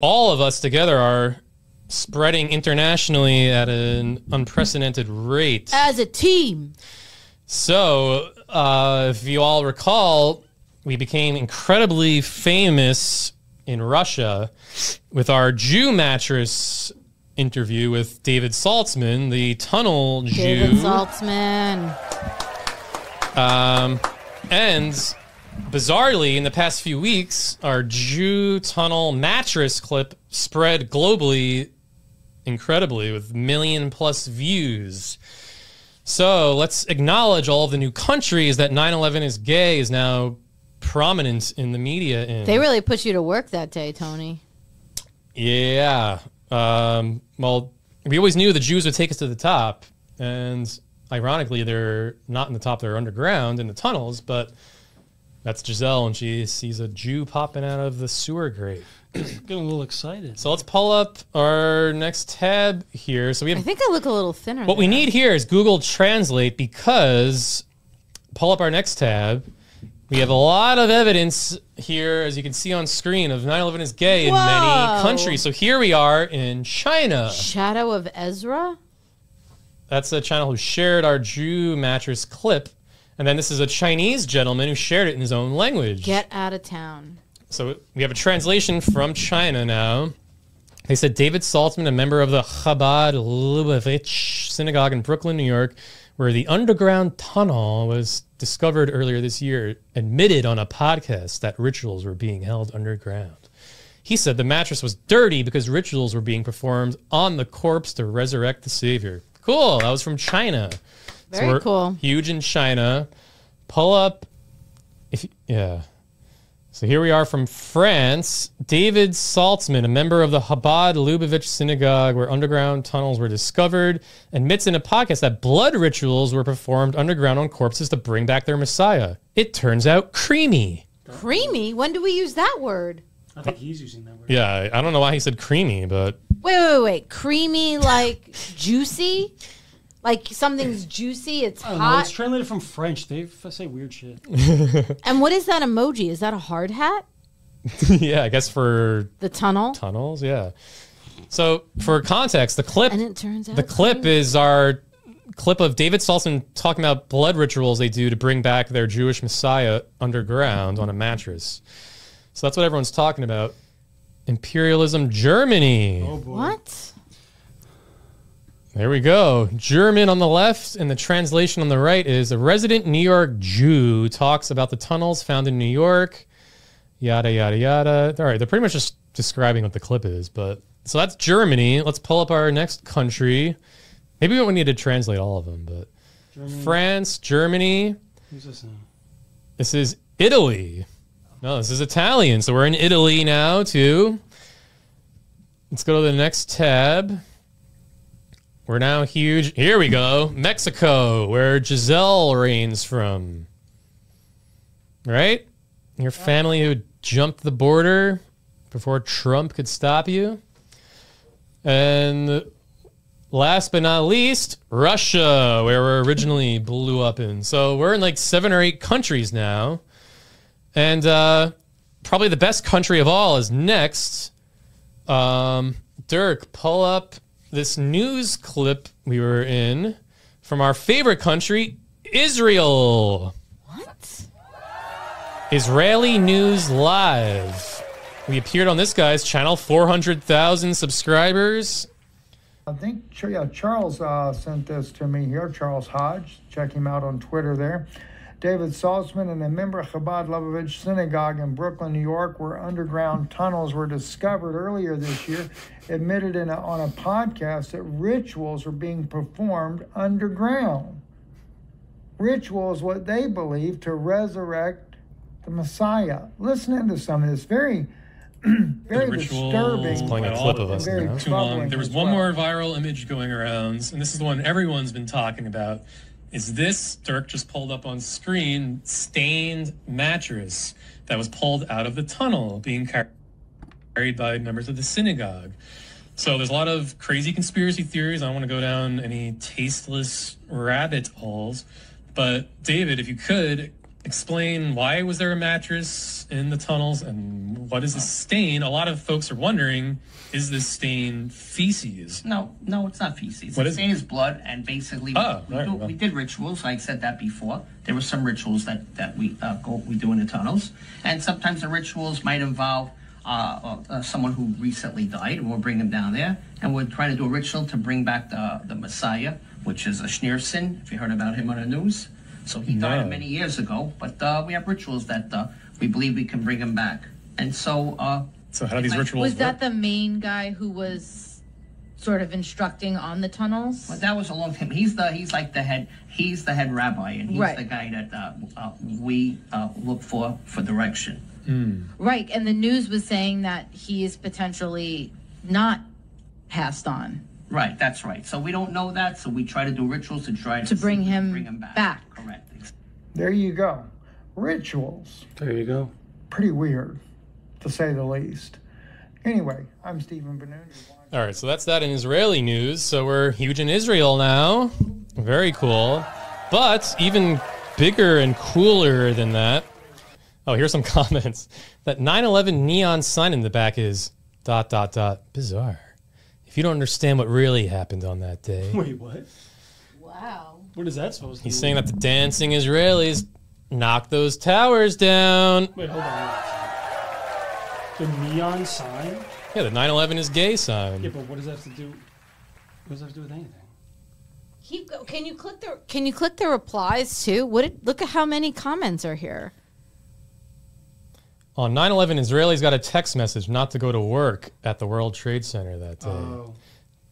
all of us together are spreading internationally at an unprecedented rate. As a team. So, if you all recall, we became incredibly famous in Russia with our Jew mattress interview with David Saltzman, the tunnel Jew. David Saltzman. And bizarrely, in the past few weeks, our Jew tunnel mattress clip spread globally incredibly with 1 million+ views. So let's acknowledge all of the new countries that 9/11 is gay is now prominent in the media in. They really put you to work that day, Tony. Yeah. Well, we always knew the Jews would take us to the top. And ironically, they're not in the top, they're underground in the tunnels. But that's Giselle, and she sees a Jew popping out of the sewer grate. Getting a little excited. So let's pull up our next tab here. So we have, I think I look a little thinner. what we need here is Google Translate, because pull up our next tab. We have a lot of evidence here, as you can see on screen, of 9/11 is gay in many countries. So here we are in China. Shadow of Ezra? That's a channel who shared our Jew mattress clip. And then this is a Chinese gentleman who shared it in his own language. Get out of town. So we have a translation from China now. They said David Saltzman, a member of the Chabad-Loubavitch synagogue in Brooklyn, New York, where the underground tunnel was discovered earlier this year, admitted on a podcast that rituals were being held underground. He said the mattress was dirty because rituals were being performed on the corpse to resurrect the Savior. Cool. That was from China. Very cool. Huge in China. Pull up. Yeah. So here we are from France. David Saltzman, a member of the Chabad-Loubavitch synagogue where underground tunnels were discovered, admits in a podcast that blood rituals were performed underground on corpses to bring back their Messiah. It turns out creamy. Creamy? When do we use that word? I think he's using that word. Yeah, I don't know why he said creamy, but... Wait. Creamy like juicy? Like something's juicy, it's I don't know. hot. It's translated from French. They say weird shit. And what is that emoji? Is that a hard hat? Yeah, I guess for... The tunnel? Tunnels, yeah. So for context, the clip... And it turns out... The clip is our clip of David Saltzman talking about blood rituals they do to bring back their Jewish Messiah underground on a mattress. So that's what everyone's talking about. Imperialism Germany. Oh, boy. What? There we go. German on the left, and the translation on the right is a resident New York Jew talks about the tunnels found in New York, yada, yada, yada. All right, they're pretty much just describing what the clip is. But so that's Germany. Let's pull up our next country. Maybe we don't need to translate all of them, but Germany. France, Germany. Who's this now? This is Italy. No, this is Italian. So we're in Italy now, too. Let's go to the next tab. We're now huge. Here we go. Mexico, where Giselle reigns from. Right? Your family who jumped the border before Trump could stop you. And last but not least, Russia, where we originally blew up in. So we're in like 7 or 8 countries now. And probably the best country of all is next. Dirk, pull up this news clip we were in from our favorite country, Israel. What? Israeli News Live. We appeared on this guy's channel, 400,000 subscribers. I think Charles sent this to me here, Charles Hodge. Check him out on Twitter there. David Saltzman and a member of Chabad-Loubavitch synagogue in Brooklyn, New York, where underground tunnels were discovered earlier this year, admitted on a podcast that rituals were being performed underground. Ritual is what they believe to resurrect the Messiah. Listen to some of this. Very disturbing. It's playing a clip of us now. Too long. There was one more viral image going around, and this is the one everyone's been talking about. Is this, Dirk just pulled up on screen, stained mattress that was pulled out of the tunnel being carried by members of the synagogue. So there's a lot of crazy conspiracy theories. I don't want to go down any tasteless rabbit holes. But David, if explain why was there a mattress in the tunnels and what is the stain? A lot of folks are wondering, is this stain feces? No, it's not feces. What The is stain is blood, and basically we did rituals. I said that before. There were some rituals that we do in the tunnels, and sometimes the rituals might involve someone who recently died, and we'll bring them down there, and we're trying to do a ritual to bring back the Messiah, which is a Schneerson, if you heard about him on the news. So he died many years ago, but we have rituals that we believe we can bring him back. And so... so how do these rituals Was work? that the main guy who was sort of instructing on the tunnels? Well, that was a long time. He's like the head rabbi, and he's the guy that we look for direction. Right, and the news was saying that he is potentially not passed on. Right, that's right. So we don't know that, so we try to do rituals to try to bring him back. Correct. There you go. Rituals. There you go. Pretty weird, to say the least. Anyway, I'm Stephen Benoon. All right, so that's that in Israeli news. So we're huge in Israel now. Very cool. But even bigger and cooler than that. Oh, here's some comments. That 9/11 neon sign in the back is ... bizarre. If you don't understand what really happened on that day. Wait, what? Wow. What is that supposed to He's mean? saying that the dancing Israelis knocked those towers down. Wait, hold on. The neon sign? Yeah, the 9/11 is gay sign. Yeah, but what does that have to do? What does that have to do with anything? Can you click the replies too? Look at how many comments are here. On 9/11, Israelis got a text message not to go to work at the World Trade Center that day. Oh.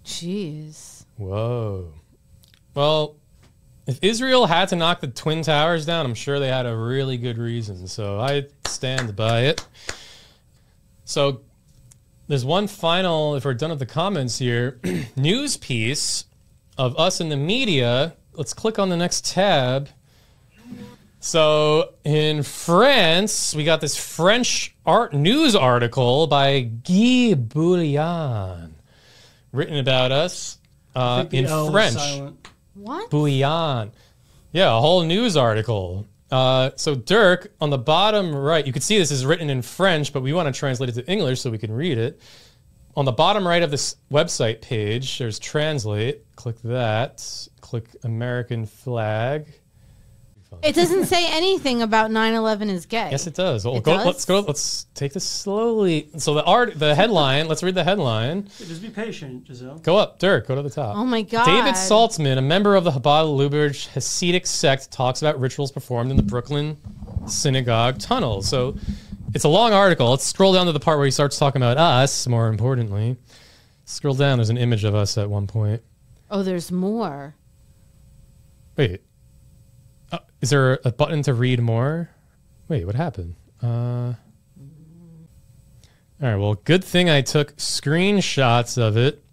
Jeez. Whoa. Well, if Israel had to knock the Twin Towers down, I'm sure they had a really good reason. So I stand by it. So there's one final, if we're done with the comments here, news piece of us in the media. Let's click on the next tab. So in France, we got this French art news article by Guy Bouillon, written about us in French. What? Bouillon. Yeah, a whole news article. So Dirk, on the bottom right, you can see this is written in French, but we want to translate it to English so we can read it. On the bottom right of this website page, there's translate. Click that. Click American flag. It doesn't say anything about 9/11 is gay. Yes, it does. Well, It does? Let's take this slowly. So the headline. Let's read the headline. Just be patient, Giselle. Go up, Dirk. Go to the top. Oh my God. David Saltzman, a member of the Chabad-Loubavitch Hasidic sect, talks about rituals performed in the Brooklyn synagogue tunnel. So it's a long article. Let's scroll down to the part where he starts talking about us. More importantly, scroll down. There's an image of us at one point. Oh, there's more. Wait. Is there a button to read more? Wait, what happened? All right, well, good thing I took screenshots of it.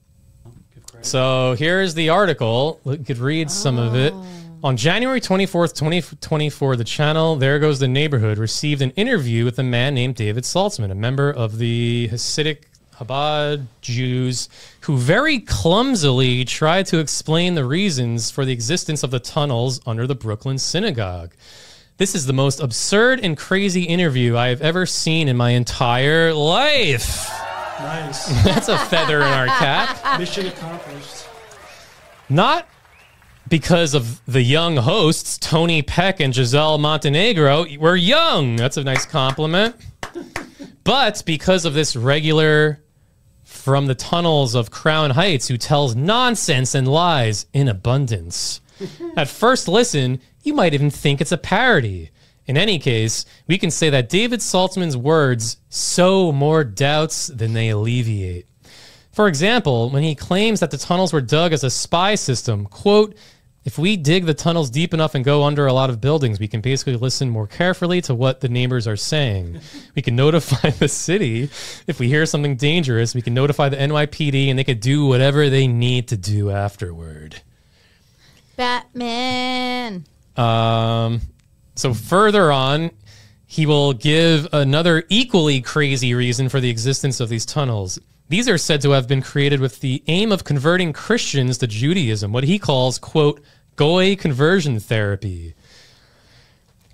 So here's the article. You could read some of it. On January 24th, 2024, the channel There Goes the Neighborhood received an interview with a man named David Saltzman, a member of the Hasidic Chabad Jews, who very clumsily tried to explain the reasons for the existence of the tunnels under the Brooklyn synagogue. This is the most absurd and crazy interview I have ever seen in my entire life. Nice. That's a feather in our cap. Mission accomplished. Not because of the young hosts, Tony Peck and Giselle Montenegro. We're young. That's a nice compliment. But because of this regular from the tunnels of Crown Heights who tells nonsense and lies in abundance. At first listen, you might even think it's a parody. In any case, we can say that David Saltzman's words sow more doubts than they alleviate. For example, when he claims that the tunnels were dug as a spy system, quote, if we dig the tunnels deep enough and go under a lot of buildings, we can basically listen more carefully to what the neighbors are saying. We can notify the city. If we hear something dangerous, we can notify the NYPD and they could do whatever they need to do afterward. Batman. So further on, he will give another equally crazy reason for the existence of these tunnels. These are said to have been created with the aim of converting Christians to Judaism, what he calls, quote, Goy conversion therapy.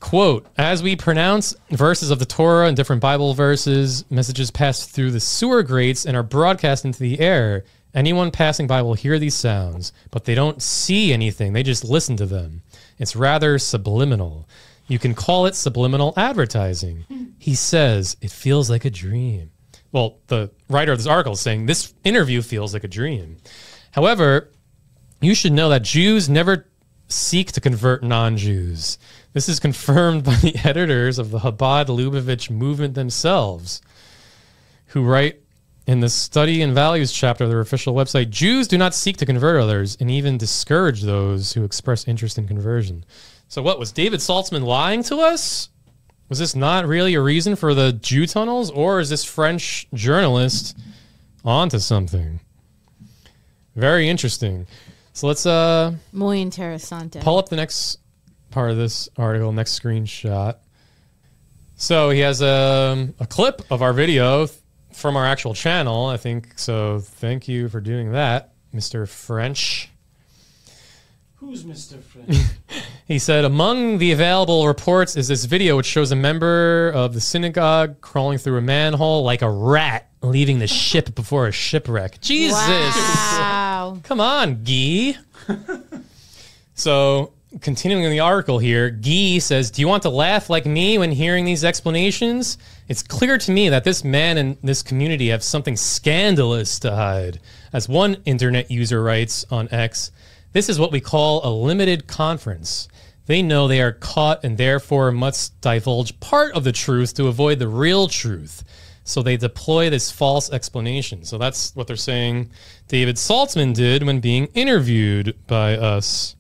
Quote, as we pronounce verses of the Torah and different Bible verses, messages pass through the sewer grates and are broadcast into the air. Anyone passing by will hear these sounds, but they don't see anything. They just listen to them. It's rather subliminal. You can call it subliminal advertising. He says, it feels like a dream. Well, the writer of this article is saying this interview feels like a dream. However, you should know that Jews never seek to convert non-Jews. This is confirmed by the editors of the Chabad-Loubavitch movement themselves, who write in the Study and Values chapter of their official website, Jews do not seek to convert others and even discourage those who express interest in conversion. So what, was David Saltzman lying to us? Was this not really a reason for the Jew tunnels, or is this French journalist onto something? Very interesting. So let's Muy interesante. pull up the next part of this article, next screenshot. So he has a clip of our video from our actual channel, I think. So thank you for doing that, Mr. French. Who's Mr. French? He said, among the available reports is this video which shows a member of the synagogue crawling through a manhole like a rat leaving the ship before a shipwreck. Jesus. Wow. Come on, Guy. So, continuing in the article here, Guy says, do you want to laugh like me when hearing these explanations? It's clear to me that this man and this community have something scandalous to hide. As one internet user writes on X, this is what we call a limited conference. They know they are caught and therefore must divulge part of the truth to avoid the real truth. So they deploy this false explanation. So that's what they're saying David Saltzman did when being interviewed by us.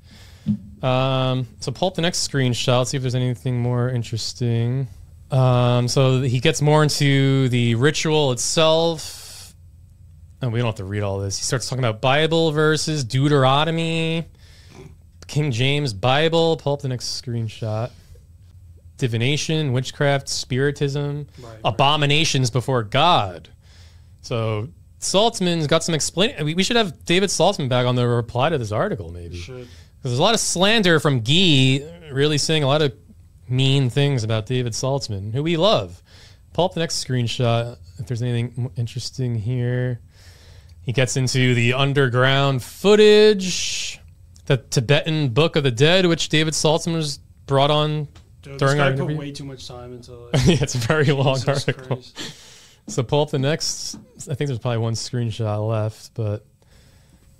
So pull up the next screenshot, see if there's anything more interesting. So he gets more into the ritual itself. And we don't have to read all this. He starts talking about Bible verses, Deuteronomy, King James Bible. Pull up the next screenshot. Divination, witchcraft, spiritism, abominations before God. So Saltzman's got some explaining. We should have David Saltzman back on the reply to this article, maybe. Because there's a lot of slander from Guy, really saying a lot of mean things about David Saltzman, who we love. Pull up the next screenshot if there's anything interesting here. He gets into the underground footage, the Tibetan Book of the Dead, which David Saltzman was brought on during our interview. Put way too much time into it. Yeah, it's a very long Jesus article. Christ. So pull up the next. I think there's probably one screenshot left, but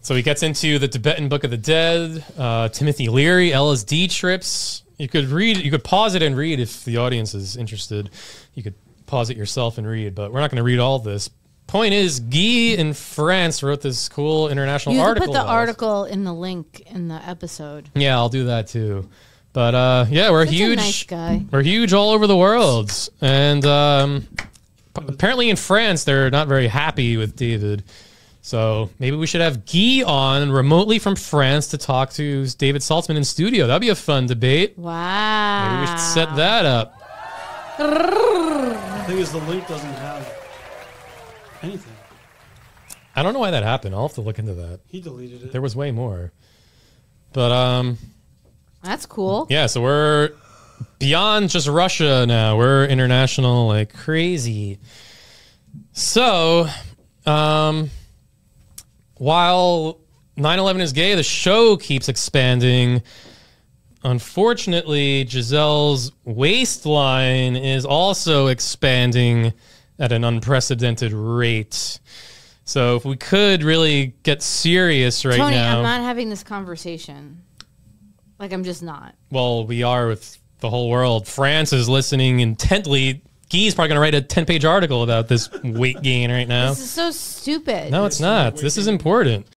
so he gets into the Tibetan Book of the Dead, Timothy Leary, LSD trips. You could read. You could pause it and read if the audience is interested. You could pause it yourself and read, but we're not going to read all this. Point is, Guy in France wrote this cool international article. You can put the article in the link in the episode. Yeah, I'll do that too. But yeah, we're Such huge. a nice guy. We're huge all over the world, and apparently in France they're not very happy with David. So maybe we should have Guy on remotely from France to talk to David Saltzman in studio. That'd be a fun debate. Wow. Maybe we should set that up. The thing is, the link doesn't have anything. I don't know why that happened. I'll have to look into that. He deleted it. There was way more. But that's cool. Yeah, so we're beyond just Russia now. We're international like crazy. So, while 9/11 is gay, the show keeps expanding. Unfortunately, Giselle's waistline is also expanding at an unprecedented rate. So if we could really get serious right Tony, now. I'm not having this conversation. Like, I'm just not. Well, we are with the whole world. France is listening intently. Guy's probably going to write a 10-page article about this weight gain right now. This is so stupid. No, it's not. This is important.